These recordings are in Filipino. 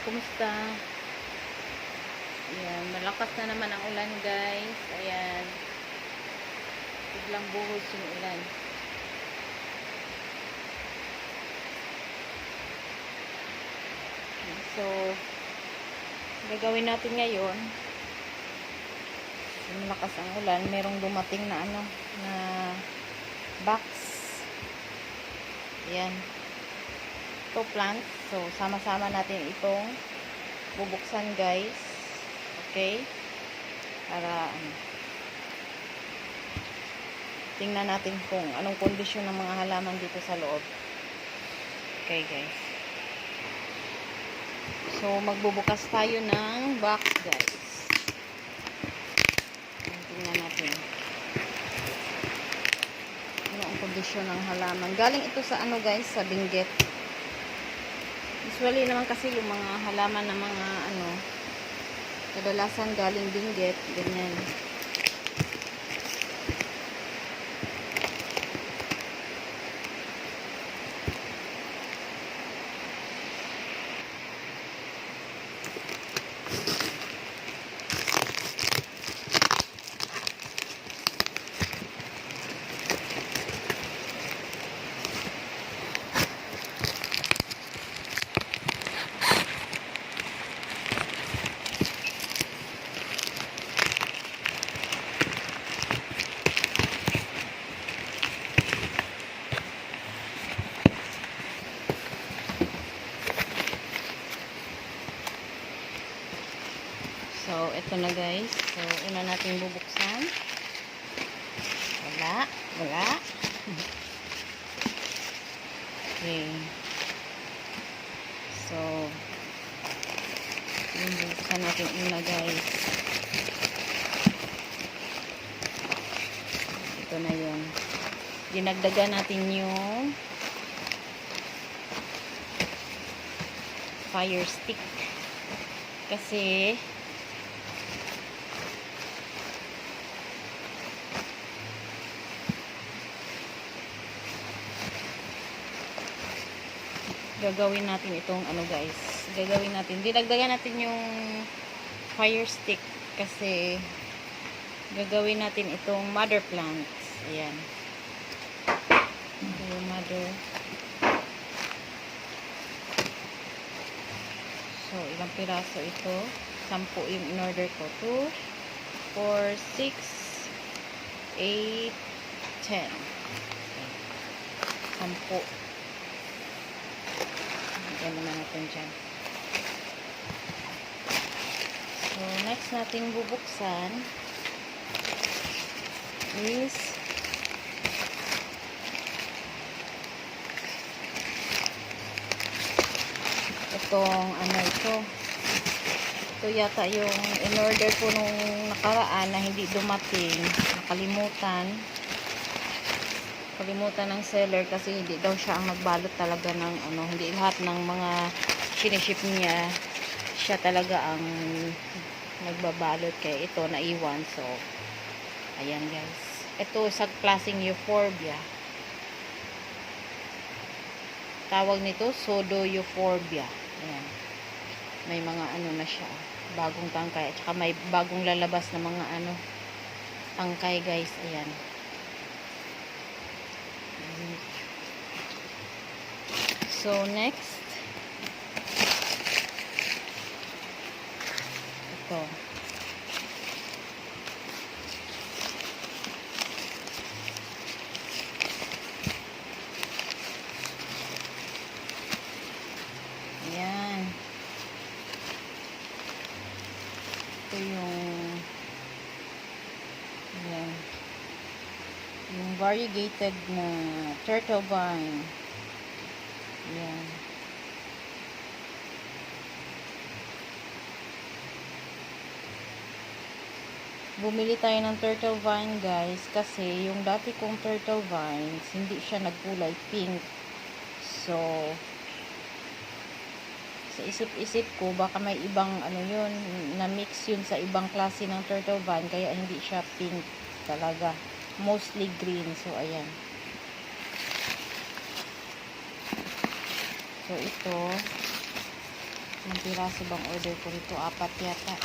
kumusta? Ayan, malakas na naman ang ulan guys. Ayan, biglang buhos yung ulan. So, gagawin natin ngayon, malakas ang ulan, merong dumating na na box. Ayan, ito plant. So, sama-sama natin itong bubuksan guys. Okay? Para tingnan natin kung anong kondisyon ng mga halaman dito sa loob. Okay guys. So, magbubukas tayo ng box guys. Tingnan natin ano ang kondisyon ng halaman. Galing ito sa guys, sa Benguet. Usually naman kasi yung mga halaman ng mga kadalasan galing Benguet, ganyan. So, ito na guys. So, una natin bubuksan. Wala. Okay. So, yung bubuksan natin una guys. Ito na yun. Dinagdagan natin yung fire stick. Kasi gagawin natin itong guys. Gagawin natin. Dinagdagan natin yung fire stick kasi gagawin natin itong mother plants. Ayan. Ito yung mother. So, ilang piraso ito? 10 yung in-order ko. 2, 4, 6, 8, 10. 10. Yan naman natin dyan. So, next nating bubuksan is itong ito. Ito yata yung in-order ko nung nakaraan na hindi dumating. Nakalimutan ng seller kasi hindi daw siya ang nagbalot talaga ng hindi lahat ng mga siniship niya siya talaga ang nagbabalot, kaya ito naiwan. So ayan guys, ito sa klaseng euphorbia, tawag nito sodo euphorbia. Ayan, may mga na siya, bagong tangkay, at saka may bagong lalabas na mga tangkay guys. Ayan. So, next. Ito. Ayan. Ito ayan. Yung variegated na turtle vine. Ayan. Bumili tayo ng turtle vine guys kasi yung dati kong turtle vines hindi siya nagkulay pink. So, sa isip-isip ko baka may ibang yun, na mix yun sa ibang klase ng turtle vine kaya hindi siya pink talaga. Mostly green. So, ayan. So, ito Ang piraso bang order ko nito? 4 yata.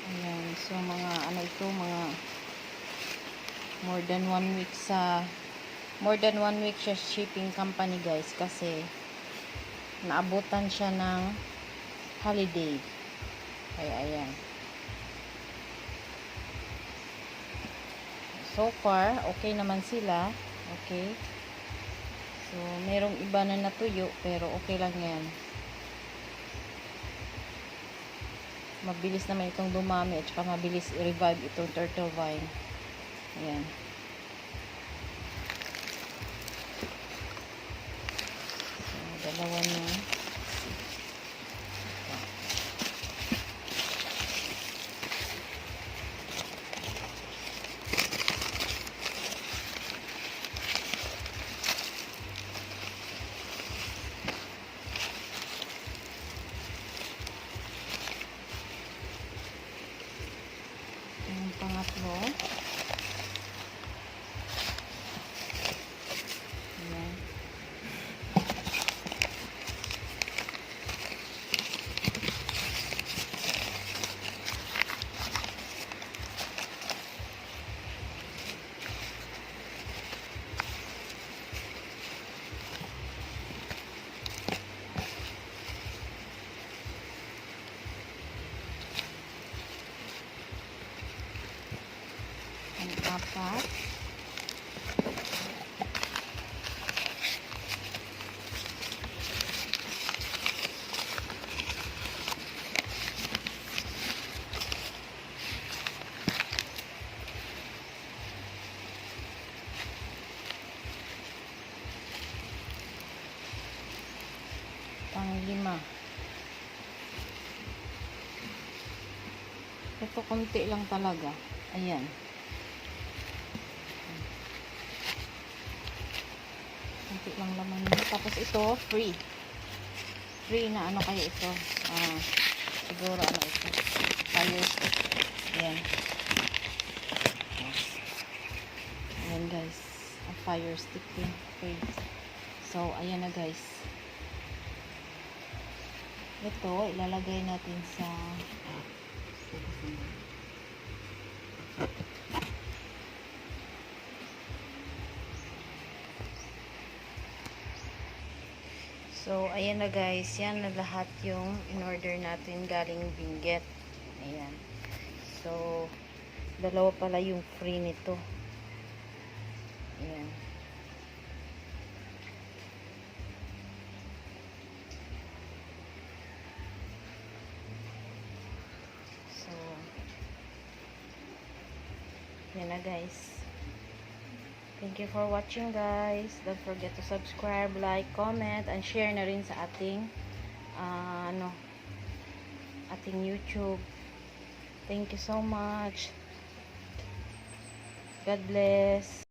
Ayan. So, mga ano ito, mga more than 1 week siya shipping company, guys, kasi naabutan siya ng holiday. Kaya ayan. So far, okay naman sila. Okay. So, merong iba na natuyo, pero okay lang yan. Mabilis naman itong dumami at saka mabilis i-revive itong turtle vine. Ayan. So, dalawa na. Yung pangatlo. Ayan. Ang apat. Pang-5. Ito konti lang talaga. Ayan. Konti lang laman nito. Tapos ito, free. Free na ano kaya ito? Siguro ano ito? Fire stick. Ayan. Ayan, guys. A fire stick din. Free. So, ayan na, guys. Ito, ilalagay natin sa so, ayan na, guys. Yan na lahat yung in-order natin galing Benguet. Ayan. So, dalawa pala yung free nito. Ayan. So, yan na, guys. Thank you for watching, guys. Don't forget to subscribe, like, comment, and share na rin sa ating ating YouTube. Thank you so much. God bless.